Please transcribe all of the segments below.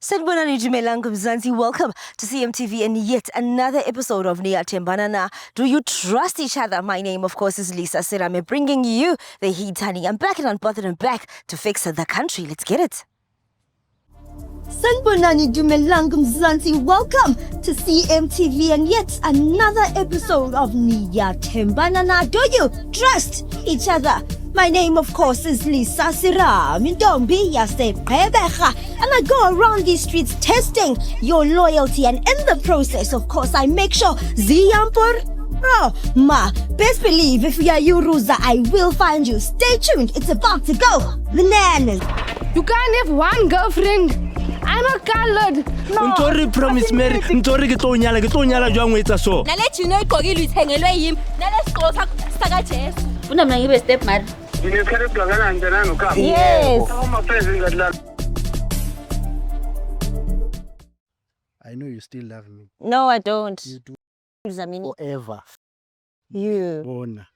Sanibonani Dumelang Mzansi, welcome to CMTV and yet another episode of Niyathembana Na. Do you trust each other? My name, of course, is Lisa Sirame, bringing you the heat, honey. I'm back and unbothered and back to fix the country. Let's get it. Sanibonani Dumelang Mzansi, welcome to CMTV and yet another episode of Niyathembana Na. Do you trust each other? My name, of course, is Lisa Sirame, and I go around these streets testing your loyalty, and in the process, of course, I make sure Ziyampur. Oh, best believe if you are Yuruza, I will find you. Stay tuned, it's about to go bananas. You can't have one girlfriend. I'm a colored. No. Ntori promise Mary, ntori ke tlo nyala jwang o etsa so. Nale tshino iqokile ithengelwe yimi. Nale sikolo saka Jesu. Una mina ngibe step mother. Yes. I know you still love me. No, I don't. You do Zamini. forever. You. Bona.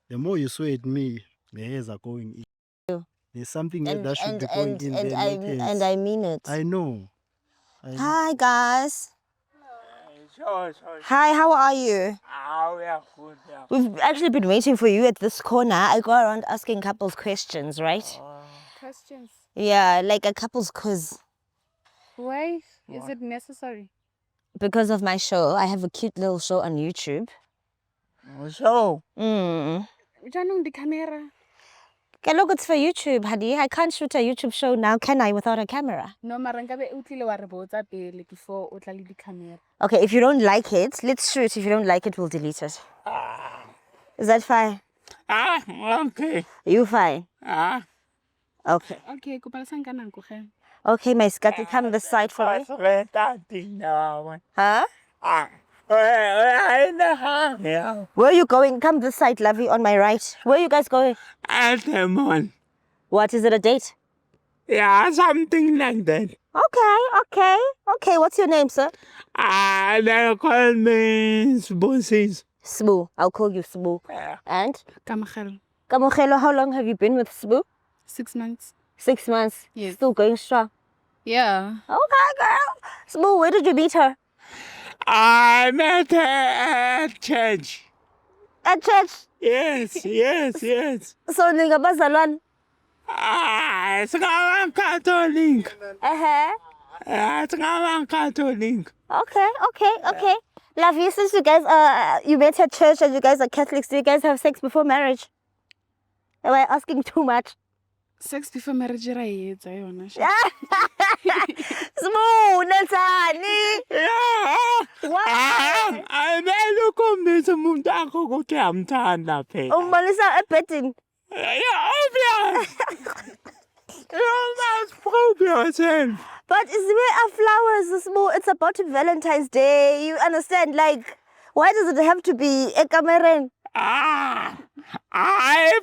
The more you sweat me, the hairs are going in. There's something that should be going in there. And I mean it. I know. Hi, guys. Hi, how are you? We've actually been waiting for you at this corner. I go around asking couples questions, right? Questions. Yeah, like a couple's quiz. Why is it necessary? Because of my show, I have a cute little show on YouTube. So, Janung the camera. Look, it's for YouTube, Hadi. I can't shoot a YouTube show now, can I, without a camera? No, marangabe utlile wa re botsa pele before o tla le di camera. Okay, if you don't like it, let's shoot. If you don't like it, we'll delete it. Is that fine? okay. You fine? Okay. Okay, ko palasa nka nako ge. Okay, my scatty, come this side for me. Huh? Where are you going? Come this side, lovey, on my right. Where are you guys going? Altamont. What, is it a date? Yeah, something like that. Okay. What's your name, sir? They call me Sbosis. Smoo. I'll call you Smoo. Yeah. And? Kamagelo. Kamogelo, how long have you been with Smoo? 6 months. 6 months. Yes. Still going strong. Yeah. Okay, girl. Smoo, where did you meet her? I met her at church. At church. Yes. So, ninga bazalwan. Singawang Catholic. Singawang Catholic. Okay. Lovey, since you guys you met at church and you guys are Catholics, do you guys have sex before marriage? Am I asking too much? Sex before marriage ra etsa yona. Smoo, Natsani. Yeah. I never come to Mundako go to Amtana pay. Malisa, a petting. Yeah, obvious. You must prove yourself. But it's where are flowers, Smoo? It's about Valentine's Day. You understand? Like, why does it have to be a Cameron? I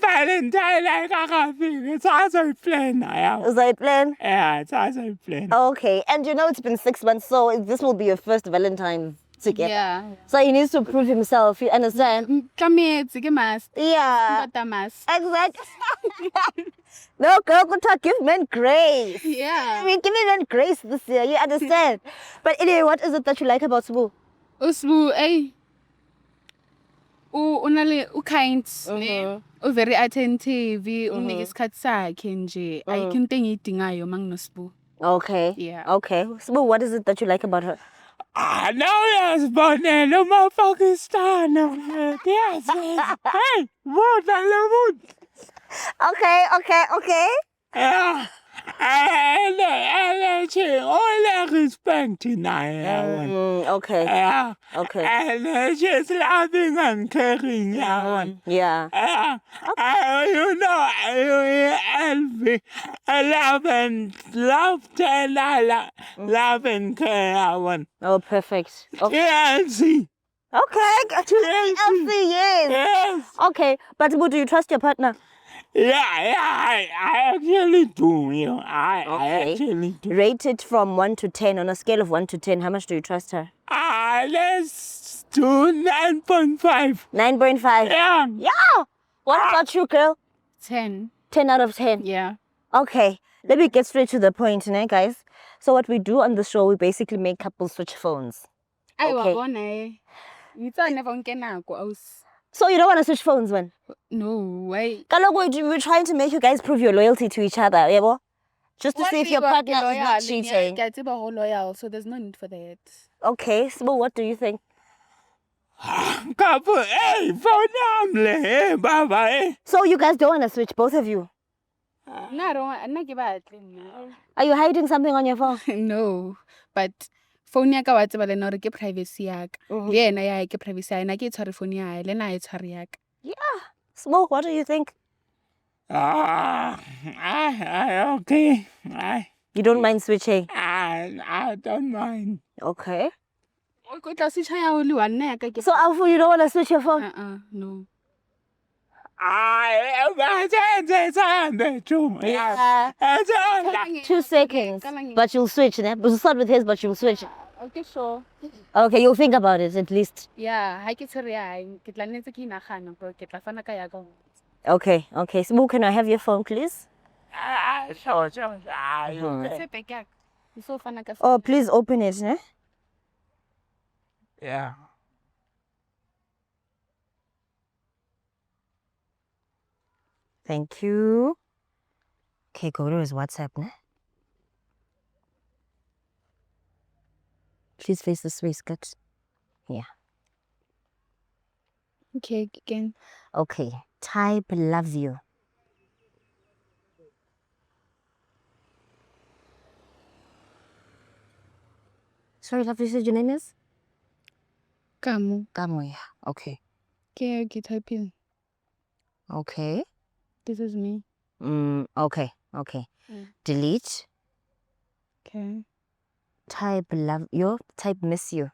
Valentine like a thing. It's also a plan. Is that a plan? Yeah, it's also a plan. Okay, and you know it's been 6 months, so this will be your first Valentine's together. Yeah. So he needs to prove himself, you understand? Kametse ke mas. Yeah. Ngata mas. Exactly. No, girl, good talk. Give men grace. Yeah. We're giving men grace this year, you understand? But anyway, what is it that you like about Smoo? Usbu, unale kind ne very attentive unike isikhathi sakhe nje ayikho into engiyidingayo manginosbu. Okay. Yeah. Okay. Smoo, what is it that you like about her? Now yes, Bonello, Pakistan. Yes. Hey, what the Okay. Yeah. And all respect in Okay. Yeah. Okay. And she's loving and caring. Yeah. Yeah. You know, you help me. Love and care. Oh, perfect. Okay. Yes. Okay. Got you. Elsie, yes. Yes. Okay. But Smoo, do you trust your partner? Yeah, I actually do. I actually do. Rate it from 1 to 10. On a scale of 1 to 10, how much do you trust her? Let's do 9.5. 9.5. Yeah. What about you, girl? 10. 10 out of 10. Yeah. Okay. Let me get straight to the point, guys. So what we do on the show, we basically make couples switch phones. Ayi Okay. wabona ngitsa never ngenako aus. So you don't want to switch phones, man? No, why? Kaloku, we're trying to make you guys prove your loyalty to each other, yebo? Just to see if your partner is not cheating. Get loyal, so there's no need for that. Okay, so what do you think? Kapu, hey, phone yami hey, baba, hey. So you guys don't want to switch, both of you? No, I don't. Nna ke batle nna. Are you hiding something on your phone? No, but phone ya ka wa tseba le nna ke privacy ya ka. Le yena ya ke privacy ya ena ke tshware phone ya hae le na e tshware ya ka. Smoke, what do you think? Okay. You don't mind switching? I don't mind. Okay. O ko tla switcha ya o le wa nna ya ka ke. So, Alfu, you don't want to switch your phone? No. I am 2 seconds. But you'll switch, ne? We'll start with his, but you'll switch. Okay, sure. Okay, you'll think about it at least. Yeah, ha ke tshware ya hae ke tla netse ke inagana go ke tla fana ka ya ka. Okay. Smoke, can I have your phone, please? Sure. Tshepe ke ya. So fana ka. Oh, please open it, ne? Yeah. Thank you. Okay, go to his WhatsApp, ne? Please face this way, Scott. Yeah. Okay, again. Okay. Type love you. Sorry, love you said your name is? Kamu. Kamu, yeah. Okay. Okay, type in. Okay. This is me. Okay. Delete. Okay. Type love you. Type miss you.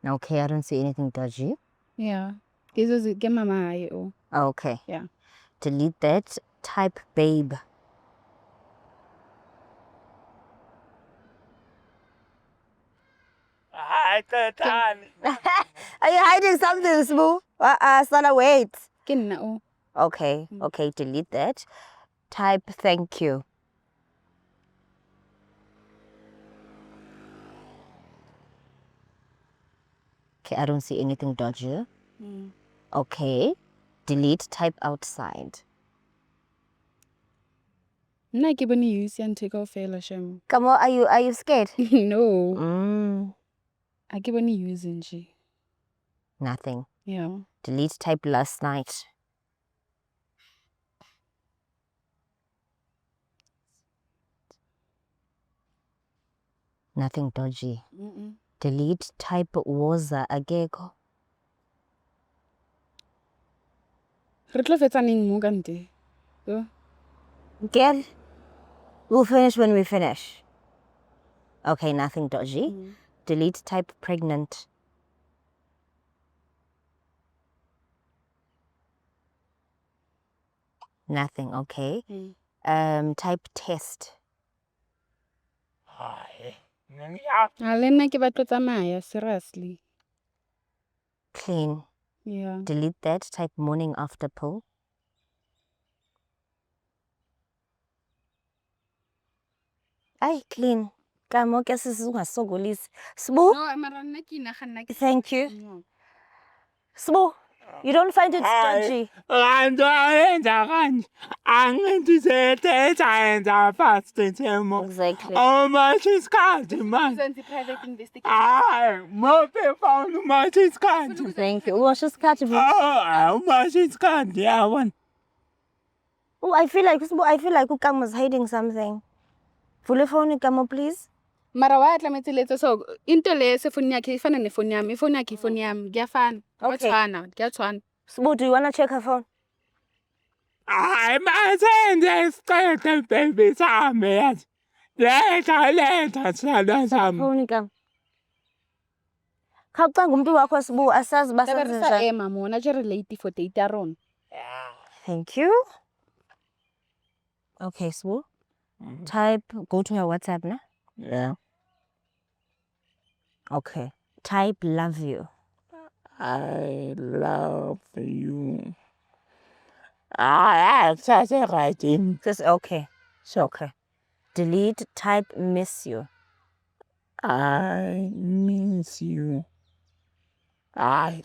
Okay, I don't see anything dodgy. Yeah. This is get mama oh. Okay. Yeah. Delete that. Type babe. Are you hiding something, Smooth? Sana, wait. Ke nna oh. Okay, delete that. Type thank you. Okay, I don't see anything dodgy. Okay, delete, type outside. Nna ke bone use ya nthe kaofela shem. Come on, are you scared? No. A ke bone use nje. Nothing. Yeah. Delete, type last night. Nothing dodgy. Delete, type woza agego. Re tlo fetsa neng mo kante? Girl, we'll finish when we finish. Okay, nothing dodgy. Delete, type pregnant. Nothing, okay. Type test. A le nna ke batlo tsamaya seriously. Clean. Yeah. Delete that, type morning after pill. Ay, clean. Kamo ke sisungasogolisi. Sbu, No, mara nna ke inagana ke. thank you. Sbu, you don't find it dodgy? Exactly. Oh, much is candy, man. Senze private investigation. More people, much is candy. Thank you. Oh, just catch it. Oh, much is candy, I want. Oh, I feel like Ukam was hiding something. Full phone, Ukamo, please. Mara wa tlametse letso so into le se phone yakhe ifana ne phone yami, phone yakhe phone yami, kuyafana. Okay. Kuyatshwana. Sbu, do you want to check her phone? I'm a scared baby, Sammy. Later, son. Phone Ukam. Khawucanga umuntu wakho Sbu asazi Tabarisa basenza. Emma mona je relate for date ya rona. Thank you. Okay, Sbu. Type, go to her WhatsApp, na? Yeah. Okay. Type love you. I love you. Ah, that's right. Just okay. Okay. Delete, type, miss you. I miss you. I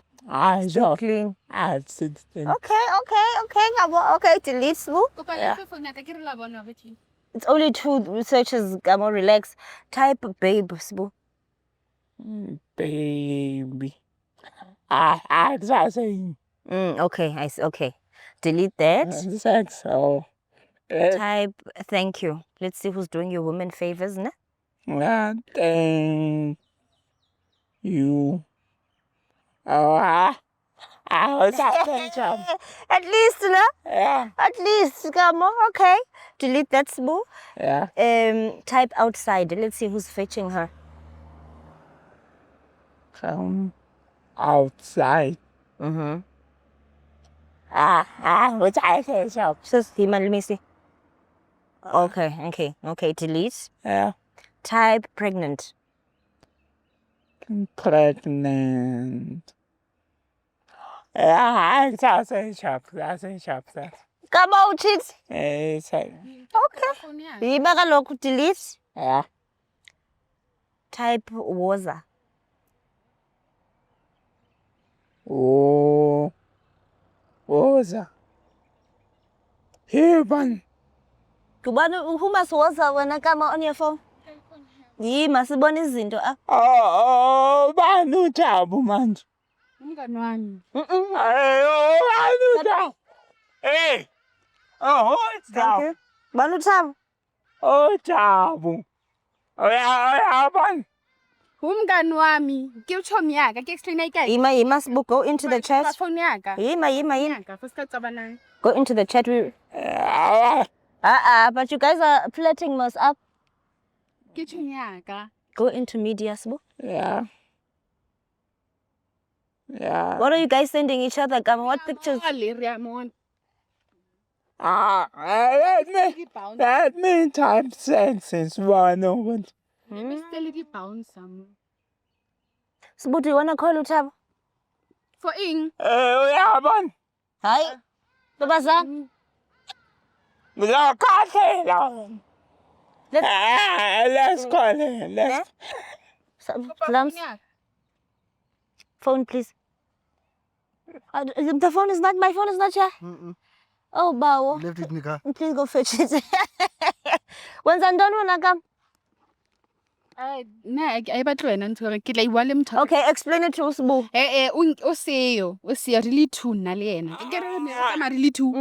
Still just clean. assistant. Okay, delete, Sbu. It's only 2 searches, Gamo, relax. Type, babe, Sbu. Baby. I just saying Okay, I see. Okay. Delete that. sex. Oh, Type, thank you. Let's see who's doing your women favors, ne? thank you. Oh, I was at job. At least, no? Yeah, At least, Gamo. Okay. Delete that, Sbu. yeah. Type outside. Let's see who's fetching her. Come outside. Mm-hmm. Was at job. Just him, let me see. Okay. Delete. Yeah, Type pregnant. pregnant. Yeah, that's a shop. Come out, chicks. It's Okay. Yiba kaloku, delete. yeah. Type woza. Oh, what was that? Here, man. Who must woza when I come on your phone? Yi masibona izinto ah. Oh, banu jabu man. Umngani wami. Banu jabu. Hey. Oh, it's Thank you. Banu Thabo. Oh, jabu. Oh, yeah, man. Umngani wami. Ke uchomi yaka, ke explain ayikayi. Yima Sbu, go into the chat. Phone yaka. Yima. Yaka, first katsabana. Go into the chat. But you guys are flirting most up. Ke uchomi yaka. Go into media, Sbu. Yeah. Yeah. What are you guys sending each other, Gama? What pictures? Let me type senses 101. Still the bounce some. Sbu, do you want to call Thabo? For ing. Yeah, man. Hi. Babazan. Let's call it. Let's. Plums. Phone, please. The phone is not. My phone is not here. Oh, Bao. Left it in the car. Please go fetch it. When's I'm done when I come? Na I batlo wena ntho ke tla iwa le motho. Okay, explain it to Sbu. O seyo really two na le yena. Ke re me tsamaya really two.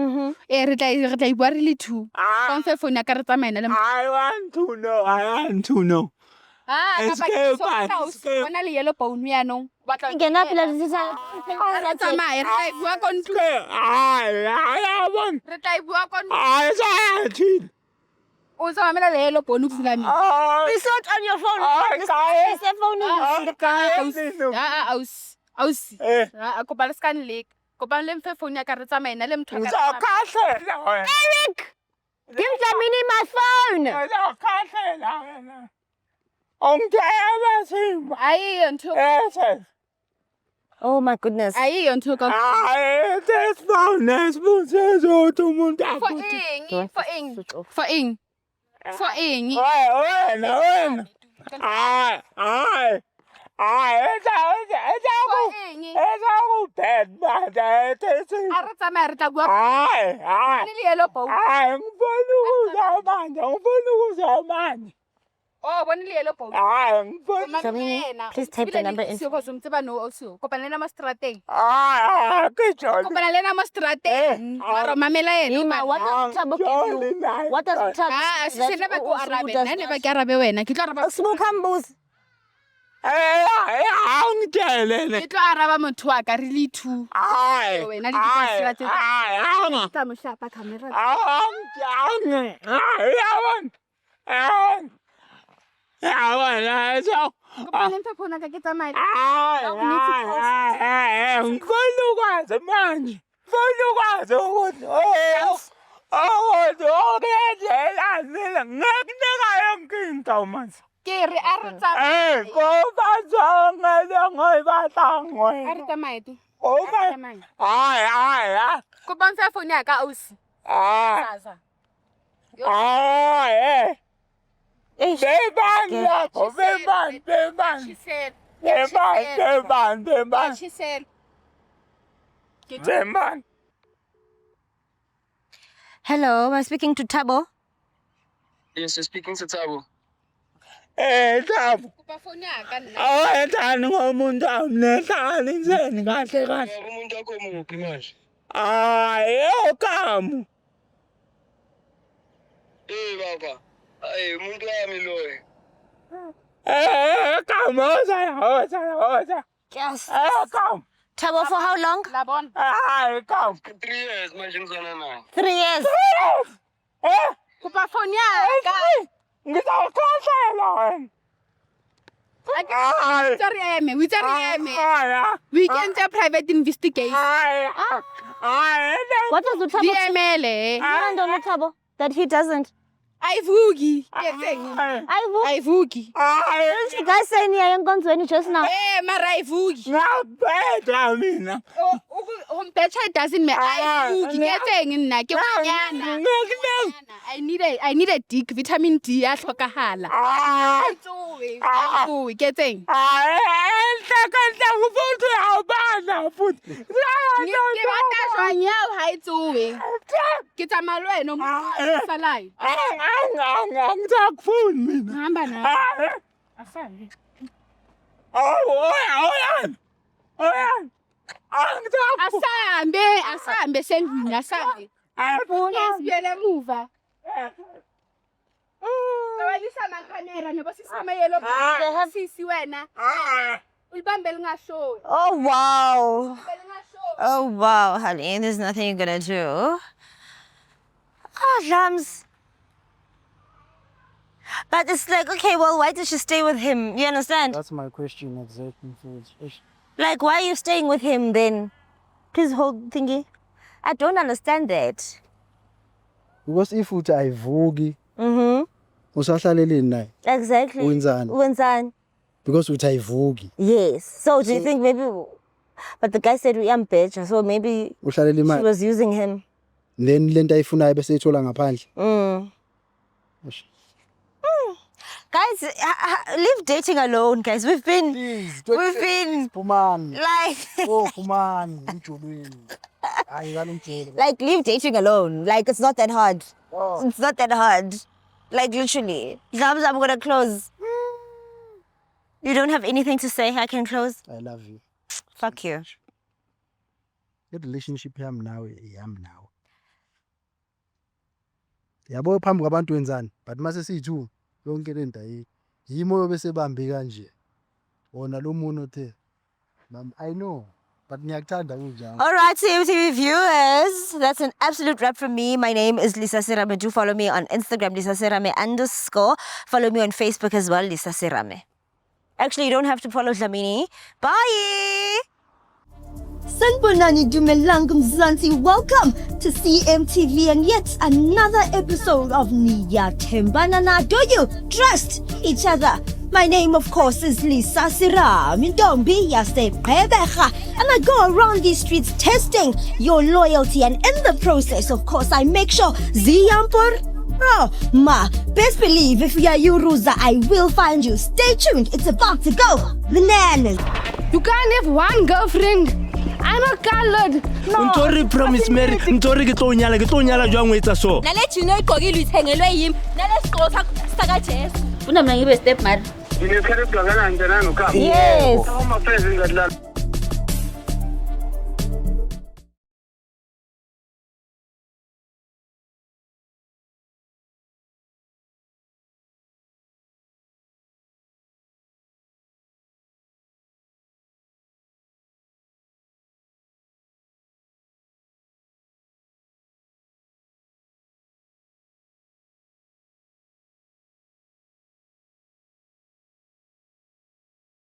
Re tla iwa really two. Ka mfe phone ya ka re tsamaya le motho. I want to know. It's okay, bona le yellow phone ya no. Batla Ke na pela tsisa. re tsamaya re tla iwa ko ntlo. I want. Re tla iwa ko ntlo. I saw O sa mamela le yellow phone ku fula mi. It's not on your phone. It's a phone. Aus. A ko ba le scan lake. Ko ba le mfe phone ya ka re tsamaya na le motho ka. Eric! Give Jamini my phone. Ai ntho. Oh my goodness. Ai ntho ka. For ing. Re tsamaya re tla bua. Le yellow phone. Oh, bona le yellow phone. Jamini, please type the number in. Go some tseba no also. Kopana le na strateng. Kopana le na strateng. Mara mamela yena. What does Thabo give you? What does Thabo? Se ne ba ko arabe. Na ne ba ke arabe wena. Ke tlo araba. Sbu Kambus. Ke tlo araba motho wa ka really two. Wena di ka strateng. Tla mo shapa camera. Kopana mpe phone ka ke tsamaya. Ngikwazi manje. Ngikwazi ukuthi ngiyendlela ngikunika yonke into manje. Ke re a re Eh, tsamaye. go batla ngwe batla ngwe. A re tsamaye tu. Go A re ba. tsamaye. Ai. Ko ba mfa phone ya ka ausi. Ah. Sasa. Ah, eh. Eish. Beban. She said. Beban. She said. Beban. Hello, am I speaking to Tabo? Yes, you're speaking to Tabo. Tabo. Ko ba phone ya ka nna. Awethani ngomuntu amnethani nzeni kahle. Umuntu wakho muphi manje? Okamu. Baba. Hayi, umuntu wami loyo. Come on. Yes. Come. Tabo, for how long? La bona. Come. 3 years manje ngizona naye. 3 years. Ko ba phone ya ka. Ngizawukhahlela wena. We can do private investigation. What does the Tabo say? DML. I don't know Tabo. That he doesn't. Ayivuki. Ayivuki. You guys saying here I'm going to just now. Mara ayivuki. Ngabhedla mina. Umbetha doesn't matter. Ayivuki. Ngetseng nna ke banyana. I need a dick, vitamin D ya hlokahala. Ayivuki ngetseng. Ke batla jwanyao ha itsowe. Ke tsamaya le wena mo salai. Ngizakufuna mina. Hamba na. Asambe. Asambe sendlini asambe. Sibuyele emuva. Sawalisa amakhamera noba sisamayelo sisi wena. Ulibambe lingashowi. Oh, wow. Lingashowi. Oh, wow, honey. There's nothing you're going to do. Lams. But it's like, okay, well, why did she stay with him? You understand? That's my question exactly. Like, why are you staying with him then? His whole thingy. I don't understand that. Because if uthi ayivuki Mm-hmm. usahlaleleni naye Exactly. Wenzani? Wenzani. because uthi ayivuki Yes. So do you think maybe... But the guy said, we am bitch, so maybe uhlalela she imali was using him. then lento ayifunayo bese ethola ngaphandle. Mm. Guys, leave dating alone, guys. We've been Phumani. like, Oh phumani umjolweni. Hayi kalumjolo. like leave dating alone. Like it's not that hard. Oh. It's not that hard. Like literally. Thumbs, I'm gonna close. You don't have anything to say? I can close. I love you. Fuck you. The relationship yami nawe yami nawe. Yabo phambi kwabantu wenzani but mase siyi2 yonke lento yimo bese bambi kanje. Wona lo muntu othe I know but ngiyakuthanda kunjalo. All right, CMTV viewers, that's an absolute wrap from me. My name is Lisa Serame. Do follow me on Instagram, Lisa Serame _. Follow me on Facebook as well, Lisa Serame. Actually, you don't have to follow Dlamini. Bye! Sanbonani Dumelang Mzansi, welcome to CMTV and yet another episode of Niyatembana. Do you trust each other? My name, of course, is Lisa Serame. Ntombi yaseGqeberha. And I go around these streets testing your loyalty, and in the process, of course, I make sure Ziyampur. Oh, ma, best believe if we are you, Ruza, I will find you. Stay tuned, it's about to go bananas. You can't have one girlfriend. I'm a colored. No. Ntori promise Mary, ntori ke tlo nyala jwang o etsa so. Nale jino igqokile ithengelwe yimi. Nale sigqoko saka Jesu. Funa mina ngibe step mother. Nginesikhathi kangakanani njena nokhamba? Yes. Uma phezulu ngadlala.